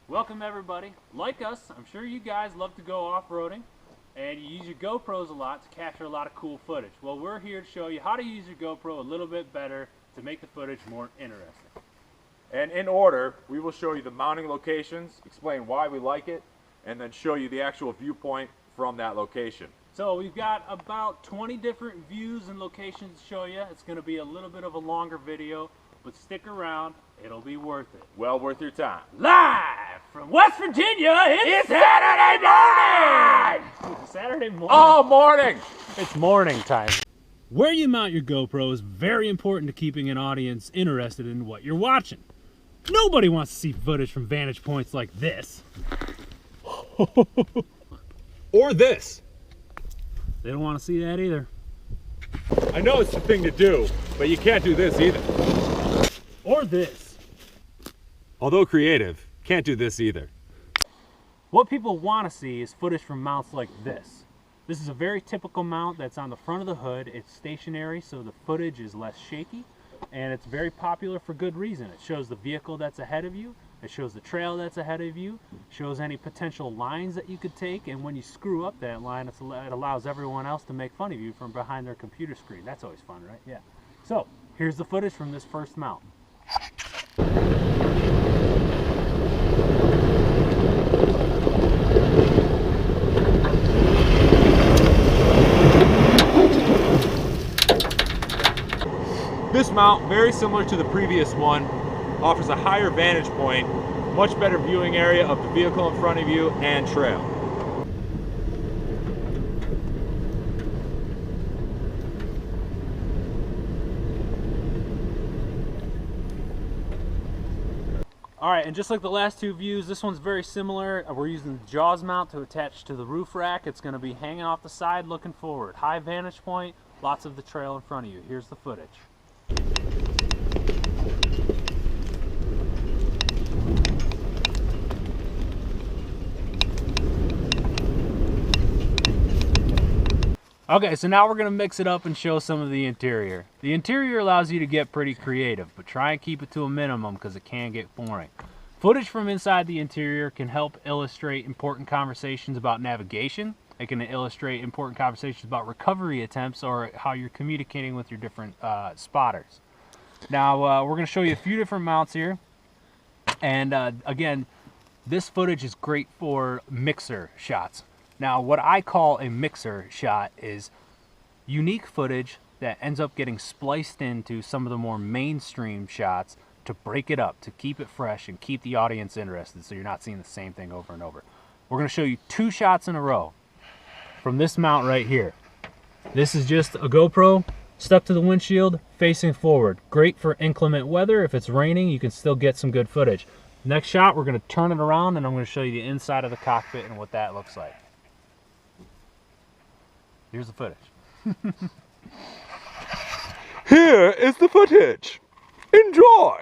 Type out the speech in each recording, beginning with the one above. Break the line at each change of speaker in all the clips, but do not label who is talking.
Welcome everybody. Like us, I'm sure you guys love to go off-roading and you use your GoPros a lot to capture a lot of cool footage. Well, we're here to show you how to use your GoPro a little bit better to make the footage more interesting.
And in order, we will show you the mounting locations, explain why we like it, and then show you the actual viewpoint from that location.
So we've got about 20 different views and locations to show you. It's going to be a little bit of a longer video, but stick around, it'll be worth it.
Well worth your time.
Live from West Virginia, it's
Saturday morning!
It's Saturday morning.
Oh, morning!
It's morning time. Where you mount your GoPro is very important to keeping an audience interested in what you're watching. Nobody wants to see footage from vantage points like this.
Or this.
They don't want to see that either.
I know it's the thing to do, but you can't do this either.
Or this.
Although creative, can't do this either.
What people want to see is footage from mounts like this. This is a very typical mount that's on the front of the hood. It's stationary, so the footage is less shaky, and it's very popular for good reason. It shows the vehicle that's ahead of you, it shows the trail that's ahead of you, shows any potential lines that you could take, and when you screw up that line, it allows everyone else to make fun of you from behind their computer screen. That's always fun, right? Yeah. So, here's the footage from this first mount.
This mount, very similar to the previous one, offers a higher vantage point, much better viewing area of the vehicle in front of you and trail.
Alright, and just like the last two views, this one's very similar. We're using the Jaws mount to attach to the roof rack. It's going to be hanging off the side looking forward. High vantage point, lots of the trail in front of you. Here's the footage. Okay, so now we're going to mix it up and show some of the interior. The interior allows you to get pretty creative, but try and keep it to a minimum because it can get boring. Footage from inside the interior can help illustrate important conversations about navigation. It can illustrate important conversations about recovery attempts or how you're communicating with your different spotters. Now, we're going to show you a few different mounts here. And again, this footage is great for mixer shots. Now, what I call a mixer shot is unique footage that ends up getting spliced into some of the more mainstream shots to break it up, to keep it fresh and keep the audience interested so you're not seeing the same thing over and over. We're going to show you two shots in a row from this mount right here. This is just a GoPro stuck to the windshield facing forward. Great for inclement weather. If it's raining, you can still get some good footage. Next shot, we're going to turn it around and I'm going to show you the inside of the cockpit and what that looks like. Here's the footage.
Here is the footage. Enjoy!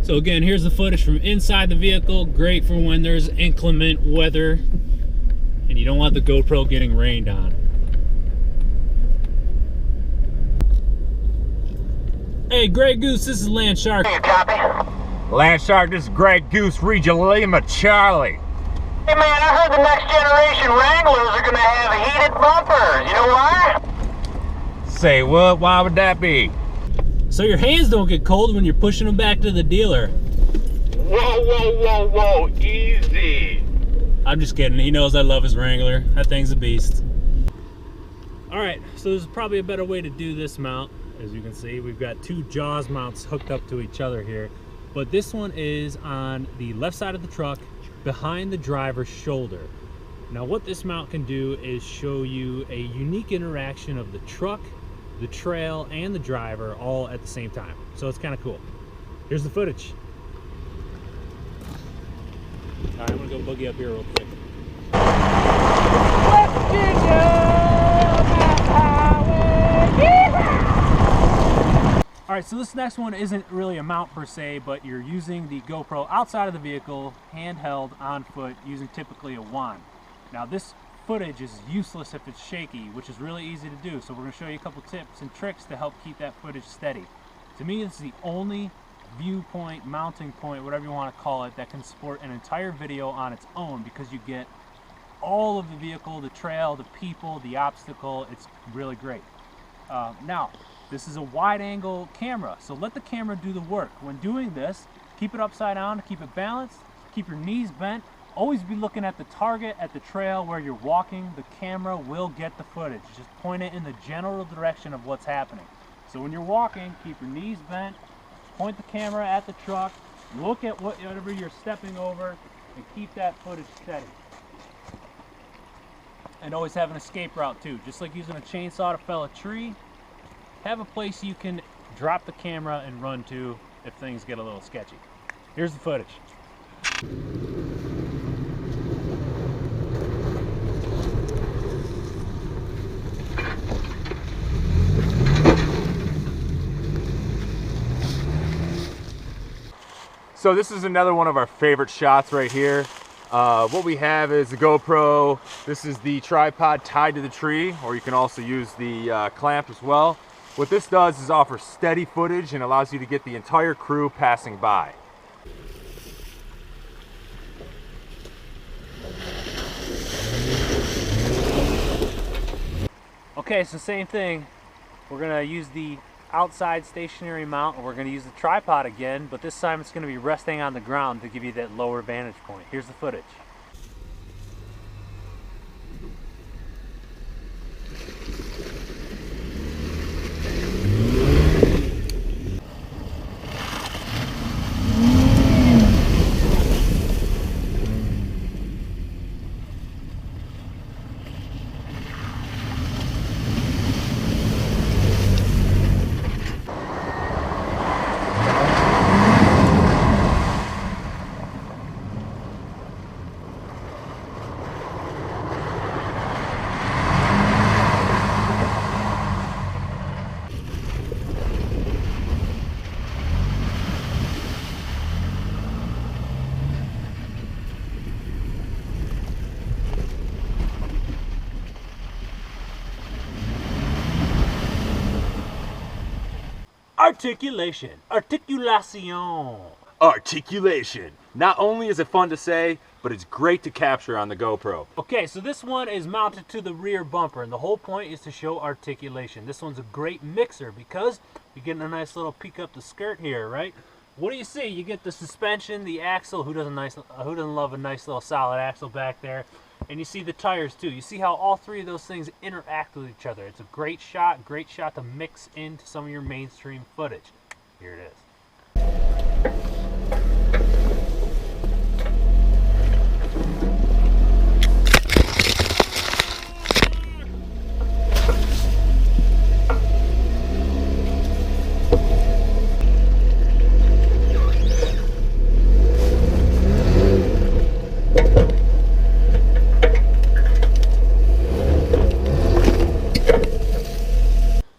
So again, here's the footage from inside the vehicle. Great for when there's inclement weather and you don't want the GoPro getting rained on. Hey, Grey Goose, this is Landshark.
Hey, copy.
Landshark, this is Greg Goose, Regina Lima Charlie.
Hey, man, I heard the next generation Wranglers are going to have heated bumpers. You know why?
Say what? Why would that be?
So your hands don't get cold when you're pushing them back to the dealer.
Whoa, whoa, whoa, whoa, easy.
I'm just kidding. He knows I love his Wrangler. That thing's a beast. Alright, so there's probably a better way to do this mount. As you can see, we've got two Jaws mounts hooked up to each other here. But this one is on the left side of the truck, behind the driver's shoulder. Now what this mount can do is show you a unique interaction of the truck, the trail, and the driver all at the same time. So it's kind of cool. Here's the footage. All right, I'm gonna go boogie up here real quick. West Virginia! All right, so this next one isn't really a mount per se, but you're using the GoPro outside of the vehicle, handheld, on foot, using typically a wand. Now this footage is useless if it's shaky, which is really easy to do. So we're going to show you a couple tips and tricks to help keep that footage steady. To me, this is the only viewpoint, mounting point, whatever you want to call it, that can support an entire video on its own, because you get all of the vehicle, the trail, the people, the obstacle. It's really great. Now, this is a wide angle camera, so let the camera do the work. When doing this, keep it upside down to keep it balanced, keep your knees bent, always be looking at the target, at the trail where you're walking. The camera will get the footage. Just point it in the general direction of what's happening. So when you're walking, keep your knees bent, point the camera at the truck, look at whatever you're stepping over, and keep that footage steady. And always have an escape route too. Just like using a chainsaw to fell a tree, have a place you can drop the camera and run to if things get a little sketchy. Here's the footage.
So this is another one of our favorite shots right here. What we have is the GoPro. This is the tripod tied to the tree, or you can also use the clamp as well. What this does is offer steady footage and allows you to get the entire crew passing by.
Okay, so same thing. We're gonna use the outside stationary mount, and we're going to use the tripod again, but this time it's going to be resting on the ground to give you that lower vantage point. Here's the footage. Articulation. Articulation.
Articulation. Not only is it fun to say, but it's great to capture on the GoPro.
Okay, so this one is mounted to the rear bumper, and the whole point is to show articulation. This one's a great mixer because you're getting a nice little peek up the skirt here, right? What do you see? You get the suspension, the axle. Who doesn't love a nice little solid axle back there? And you see the tires too. You see how all three of those things interact with each other. It's a great shot to mix into some of your mainstream footage. Here it is.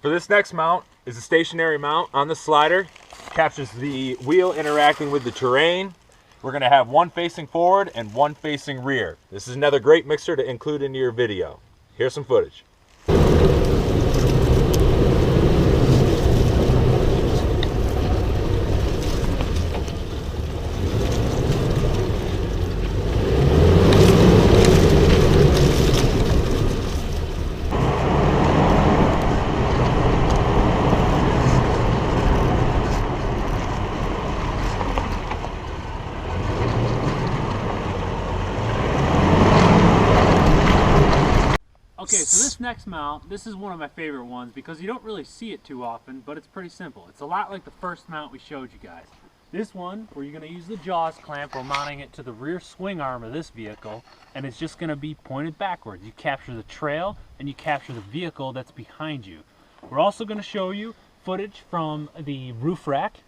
For this next mount is a stationary mount on the slider. Captures the wheel interacting with the terrain. We're going to have one facing forward and one facing rear. This is another great mixer to include into your video. Here's some footage.
Okay, so this next mount, this is one of my favorite ones because you don't really see it too often, but it's pretty simple. It's a lot like the first mount we showed you guys. This one, where you're going to use the jaws clamp, we're mounting it to the rear swing arm of this vehicle, and it's just going to be pointed backwards. You capture the trail, and you capture the vehicle that's behind you. We're also going to show you footage from the roof rack,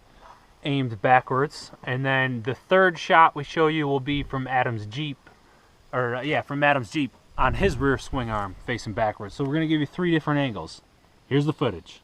aimed backwards, and then the third shot we show you will be from Adam's Jeep, from Adam's Jeep, on his rear swing arm facing backwards. So we're going to give you 3 different angles. Here's the footage.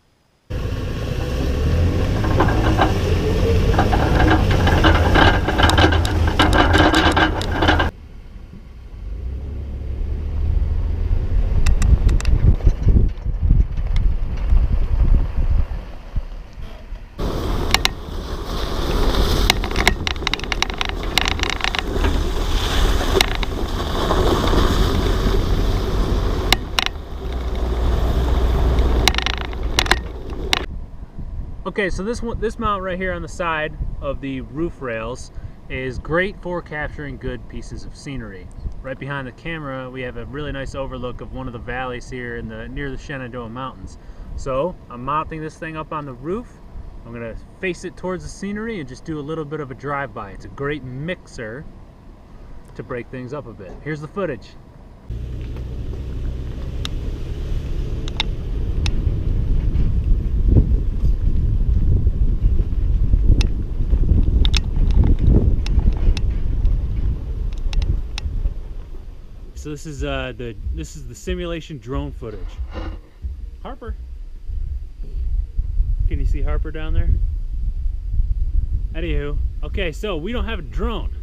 Okay, so this mount right here on the side of the roof rails is great for capturing good pieces of scenery. Right behind the camera, we have a really nice overlook of one of the valleys here near the Shenandoah Mountains. So I'm mounting this thing up on the roof. I'm gonna face it towards the scenery and just do a little bit of a drive-by. It's a great mixer to break things up a bit. Here's the footage. So this is the simulation drone footage. Harper, can you see Harper down there? Anywho, okay, so we don't have a drone.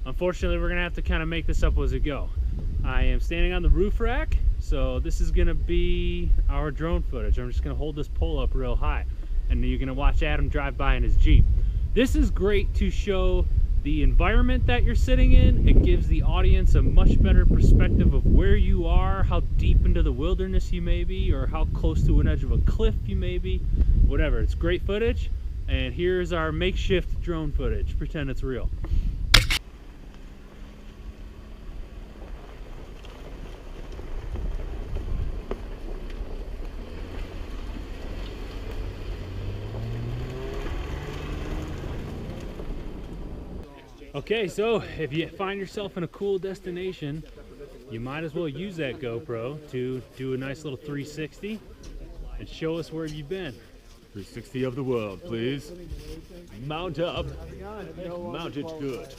Unfortunately, we're gonna have to kind of make this up as we go. I am standing on the roof rack, so this is gonna be our drone footage. I'm just gonna hold this pole up real high, and you're gonna watch Adam drive by in his Jeep. This is great to show the environment that you're sitting in. It gives the audience a much better perspective of where you are, how deep into the wilderness you may be, or how close to an edge of a cliff you may be. Whatever, it's great footage. And here's our makeshift drone footage. Pretend it's real. Okay, so if you find yourself in a cool destination, you might as well use that GoPro to do a nice little 360 and show us where you've been.
360 of the world, please. Mount up. Mount it good.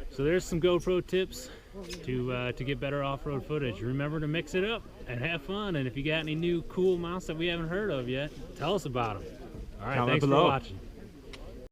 So there's some GoPro tips to get better off-road footage. Remember to mix it up and have fun. And if you got any new cool mounts that we haven't heard of yet, tell us about them. All right,
Comment
thanks
below.
for watching.